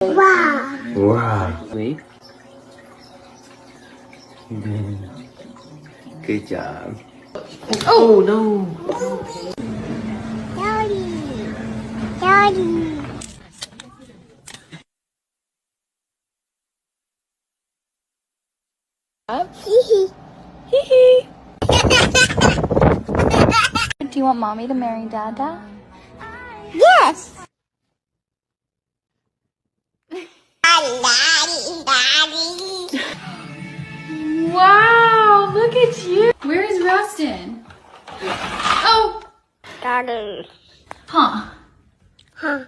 Wow. Wow. Wait. Good job. Oh no. Daddy. Daddy. Hee Hee. Do you want mommy to marry Dada? Yes. Daddy, daddy. Wow, look at you. Where is Rustin? Oh. Daddy. Huh. Huh.